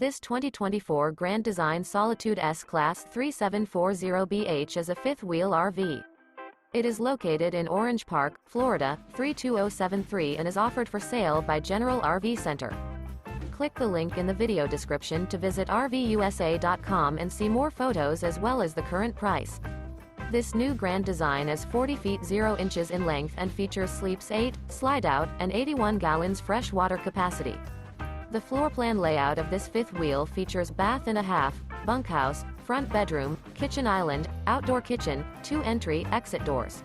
This 2024 Grand Design Solitude S-Class 3740BH is a fifth-wheel RV. It is located in Orange Park, Florida, 32073 and is offered for sale by General RV Center. Click the link in the video description to visit RVUSA.com and see more photos as well as the current price. This new Grand Design is 40 feet 0 inches in length and features sleeps 8, slide-out, and 81 gallons fresh water capacity. The floor plan layout of this fifth wheel features bath and a half, bunkhouse, front bedroom, kitchen island, outdoor kitchen, 2 entry/exit doors.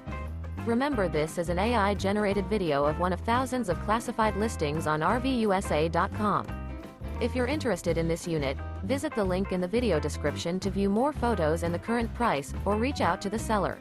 Remember, this is an AI-generated video of one of thousands of classified listings on RVUSA.com. If you're interested in this unit, visit the link in the video description to view more photos and the current price, or reach out to the seller.